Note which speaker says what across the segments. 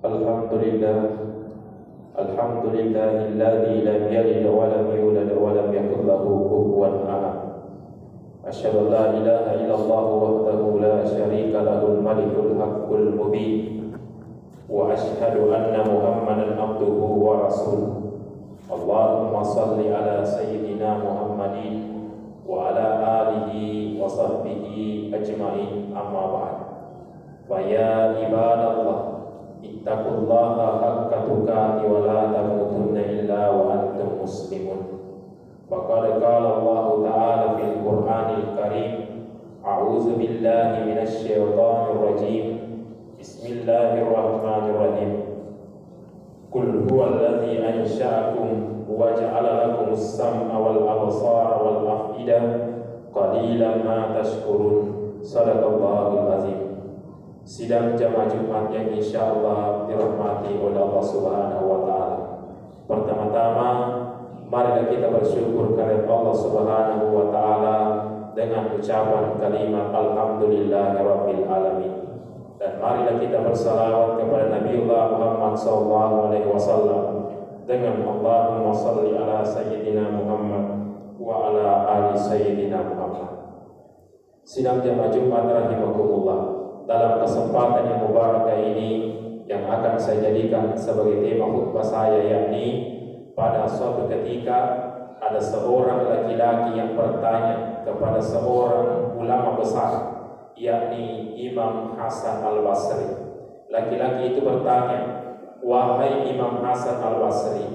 Speaker 1: Alhamdulillah, alhamdulillahilladzi lam yalid wa lam yulad wa lam yakul lahu kufuwan ahad. Asyhadu an la ilaha illallah wahdahu la syarika lahul malikul haqqul mubin. Wa asyhadu anna Muhammadan abduhu wa rasuluh. Allahumma salli ala sayyidina Muhammadin wa ala alihi wa sahbihi ajma'in, amma ba'd. Fa ya ibadallah, ittaqullaha haqqa tuqatih wa la tamutunna illa wa antum muslimun. Faqad qala Allah ta'ala fil Qur'anil Karim, a'udzu billahi minasy syaithanir rajim. Bismillahirrahmanirrahim. Qul huwallazi ansha'akum wa ja'ala lakumus sam'a wal absara wal af'idah qalilan ma tashkurun. Shadaqallahul azim. Sidang jamaah Jumat yang insyaallah dirahmati oleh Allah Subhanahu wa taala. Pertama-tama, marilah kita bersyukur kepada Allah Subhanahu wa taala dengan ucapan kalimat alhamdulillahirabbil alamin. Dan marilah kita bersalawat kepada Nabiullah Muhammad sallallahu alaihi wasallam dengan Allahumma shalli ala sayyidina Muhammad wa ala ali sayyidina Muhammad. Sidang jamaah Jumat rahimakumullah. Dalam kesempatan yang mubarak ini yang akan saya jadikan sebagai tema khutbah saya, yakni pada suatu ketika ada seorang laki-laki yang bertanya kepada seorang ulama besar, yakni Imam Hasan Al-Basri. Laki-laki itu bertanya, "Wahai Imam Hasan Al-Basri,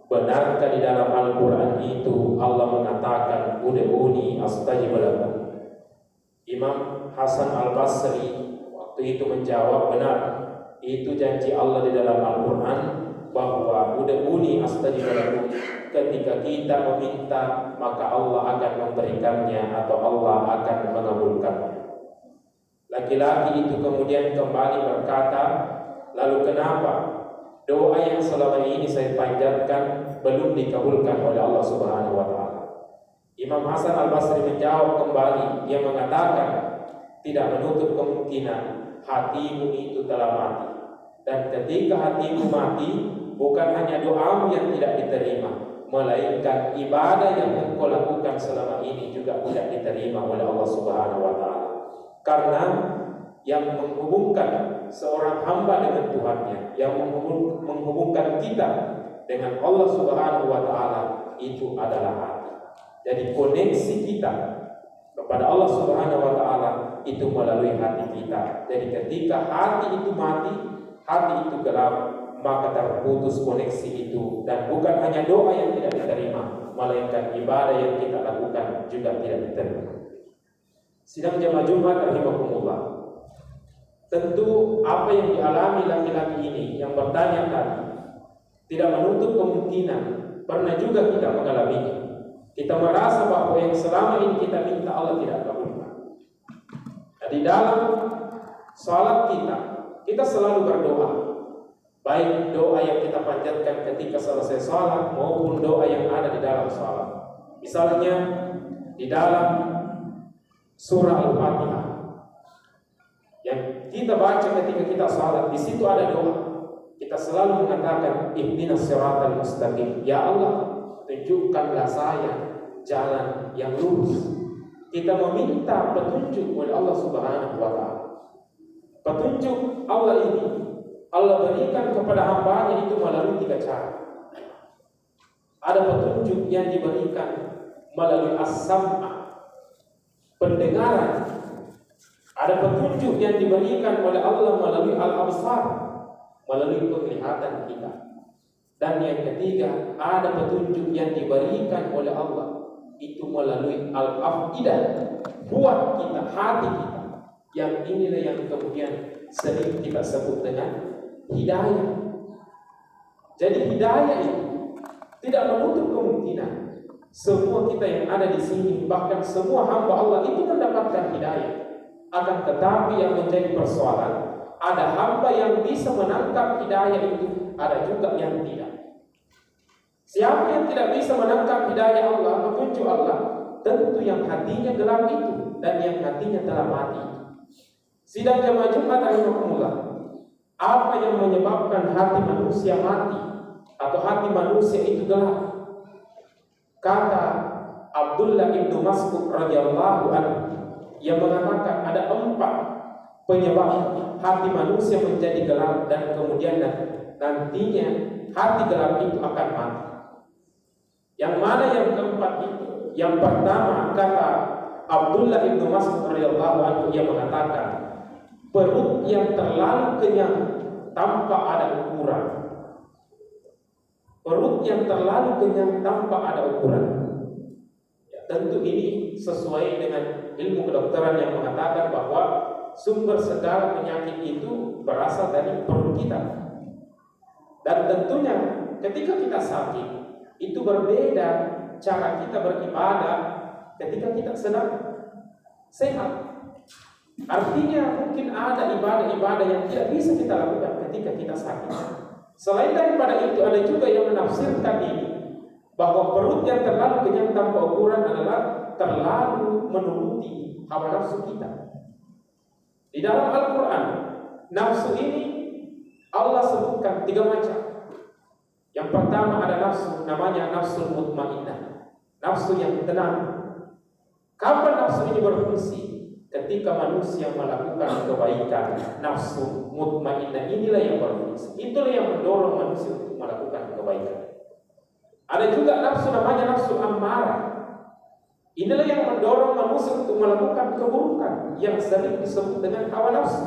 Speaker 1: benarkah di dalam Al-Quran itu Allah mengatakan ud'uni astajib lakum?" Imam Hasan Al-Basri waktu itu menjawab, benar, itu janji Allah di dalam Al-Quran bahwa ud'uni astajib lakum, ketika kita meminta maka Allah akan memberikannya atau Allah akan mengabulkannya. Laki-laki itu kemudian kembali berkata, lalu kenapa doa yang selama ini saya panjatkan belum dikabulkan oleh Allah Subhanahu wa taala? Imam Hasan Al-Basri menjawab kembali, dia mengatakan, tidak menutup kemungkinan hatimu itu telah mati. Dan ketika hatimu mati, bukan hanya doamu yang tidak diterima, melainkan ibadah yang engkau lakukan selama ini juga tidak diterima oleh Allah Subhanahu wa taala. Karena yang menghubungkan seorang hamba dengan Tuhannya, yang menghubungkan kita dengan Allah Subhanahu wa taala itu adalah hati. Jadi koneksi kita kepada Allah Subhanahu wa taala itu melalui hati kita. Jadi ketika hati itu mati, hati itu gelap, maka terputus koneksi itu, dan bukan hanya doa yang tidak diterima, melainkan ibadah yang kita lakukan juga tidak diterima. Sidang jamaah Jumat rahimakumullah. Tentu apa yang dialami laki-laki ini yang bertanya tadi tidak menutup kemungkinan pernah juga kita mengalaminya. Kita merasa bahwa yang selama ini kita minta Allah tidak kabulkan. Di dalam salat kita selalu berdoa. Baik doa yang kita panjatkan ketika selesai salat maupun doa yang ada di dalam salat. Misalnya di dalam surah Al-Fatihah yang kita baca ketika kita salat, di situ ada doa. Kita selalu mengatakan ihdinas siratal mustaqim. Ya Allah, tunjukkanlah saya jalan yang lurus. Kita meminta petunjuk oleh Allah Subhanahu wa taala. Petunjuk Allah ini Allah berikan kepada hamba-Nya itu melalui 3 cara. Ada petunjuk yang diberikan melalui as-sam'a, pendengaran. Ada petunjuk yang diberikan oleh Allah melalui al-absar, melalui penglihatan kita. Dan yang ketiga, ada petunjuk yang diberikan oleh Allah itu melalui al-afidah, buat kita, hati kita. Yang inilah yang kemudian sering kita sebut dengan hidayah. Jadi hidayah itu tidak menutup kemungkinan semua kita yang ada di sini, bahkan semua hamba Allah itu mendapatkan hidayah. Akan tetapi yang menjadi persoalan, ada hamba yang bisa menangkap hidayah itu, ada juga yang tidak. Siapa yang tidak bisa menangkap hidayah Allah, petunjuk Allah, tentu yang hatinya gelap itu dan yang hatinya telah mati. Sidang jamaah Jumat rahimakumullah. Apa yang menyebabkan hati manusia mati atau hati manusia itu gelap? Kata Abdullah bin Mas'ud radhiyallahu anhu yang mengatakan ada 4 penyebab hati manusia menjadi gelap dan kemudian nantinya hati gelap itu akan mati. Yang mana yang keempat itu? Yang pertama, kata Abdullah bin Mas'ud radhiyallahu anhu yang mengatakan perut yang terlalu kenyang tanpa ada ukuran. Perut yang terlalu kenyang tanpa ada ukuran. Ya, tentu ini sesuai dengan ilmu kedokteran yang mengatakan bahwa sumber segala penyakit itu berasal dari perut kita. Dan tentunya ketika kita sakit, itu berbeda cara kita beribadah ketika kita sedang sehat. Artinya mungkin ada ibadah-ibadah yang tidak bisa kita lakukan ketika kita sakit. Selain daripada itu, ada juga yang menafsirkan ini bahwa perut yang terlalu kenyang tanpa ukuran adalah terlalu menuruti hawa nafsu kita. Di dalam Al-Quran, nafsu ini Allah sebutkan 3 macam. Yang pertama ada nafsu, namanya nafsul mutmainnah, nafsu yang tenang. Kapan nafsu ini berfungsi? Ketika manusia melakukan kebaikan, nafsu mutmainnah inilah yang berfungsi. Itulah yang mendorong manusia untuk melakukan kebaikan. Ada juga nafsu namanya nafsu ammarah. Inilah yang mendorong manusia untuk melakukan keburukan yang sering disebut dengan hawa nafsu.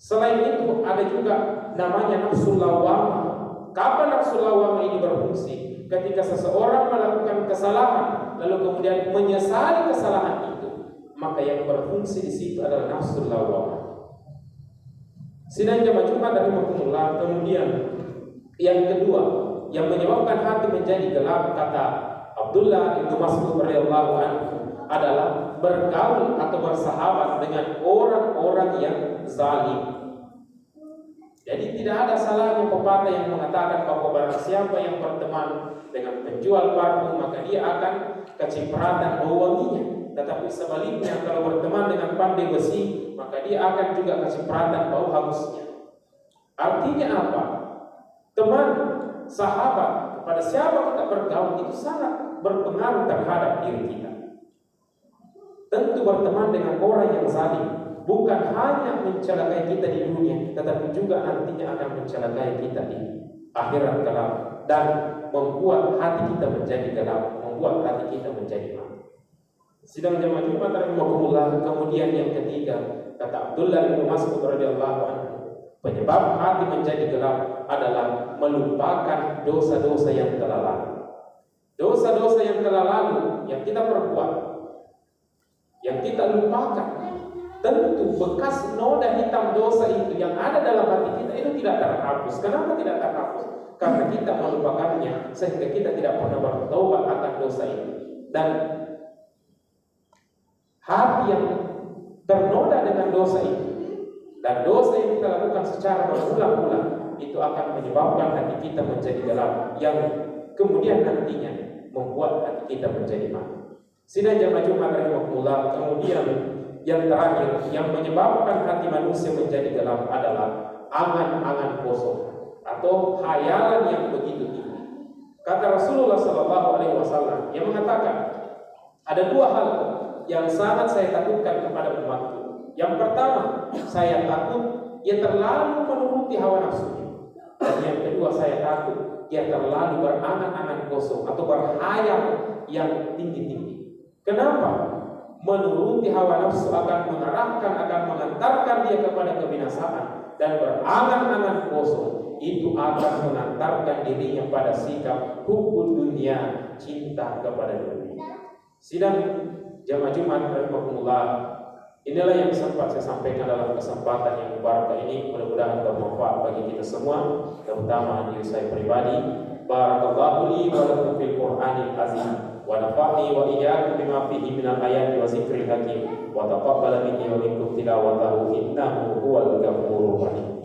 Speaker 1: Selain itu ada juga namanya nafsu lawamah. Kapan nafsu lawamah ini berfungsi? Ketika seseorang melakukan kesalahan lalu kemudian menyesali kesalahan itu, maka yang berfungsi di situ adalah nafsu lawamah. Sidang jamaah Jumat rahimahumullah. Kemudian yang kedua yang menyebabkan hati menjadi gelap, kata Abdullah bin Mas'ud radhiyallahu anhu, adalah bergaul atau bersahabat dengan orang-orang yang zalim. Jadi tidak ada salahnya pepatah yang mengatakan bahwa barang siapa yang berteman dengan penjual parfum maka dia akan kecipratan bau wanginya. Tetapi sebaliknya, kalau berteman dengan pandai besi maka dia akan juga kecipratan bau hangusnya. Artinya apa? Teman, sahabat, kepada siapa kita bergaul itu sangat berpengaruh terhadap diri kita. Tentu berteman dengan orang yang zalim bukan hanya mencelakai kita di dunia, tetapi juga nantinya akan mencelakai kita di akhirat kelak dan membuat hati kita menjadi gelap, membuat hati kita menjadi mati. Sidang jamaah Jumat rahimahumullah. Kemudian yang ketiga, kata Abdullah bin Mas'ud radhiyallahu anhu, penyebab hati menjadi gelap adalah melupakan dosa-dosa yang telah lalu. Dosa-dosa yang telah lalu yang kita perbuat, yang kita lupakan, tentu bekas noda hitam dosa itu yang ada dalam hati kita itu tidak terhapus. Kenapa tidak terhapus? Karena kita melupakannya sehingga kita tidak pernah bertobat akan dosa itu. Dan hati yang ternoda dengan dosa itu dan dosa yang kita lakukan secara berulang-ulang itu akan menyebabkan hati kita menjadi gelap yang kemudian nantinya membuat hati kita menjadi mati. Sidang jamaah Jumat rahimahullah. Kemudian yang terakhir yang menyebabkan hati manusia menjadi gelap adalah angan-angan kosong atau hayalan yang begitu tinggi. Kata Rasulullah SAW yang mengatakan ada 2 hal yang sangat saya takutkan kepada umatku. Yang pertama, saya takut ia terlalu menuruti hawa nafsunya. Dan yang kedua, saya takut ia terlalu berangan-angan kosong atau berhayal yang tinggi-tinggi. Kenapa? Menuruti hawa nafsu akan mengarahkan, akan mengantarkan dia kepada kebinasaan, dan berangan-angan kosong itu akan mengantarkan dirinya pada sikap hubbud dunia, cinta kepada dunia. Sidang jamaah Jumat rahimahumullah, inilah yang sempat saya sampaikan dalam kesempatan yang mubarak ini. Mudah-mudahan bermanfaat bagi kita semua, terutama diri saya pribadi. Barakallahu li wa lakum fil Qur'anil azim. Wa nafa'ni wa iyyakum bima fihi minal ayati wa zikril hakim wa taqabbal minni wa minkum tilawatahu innahu huwal ghafurur rahim.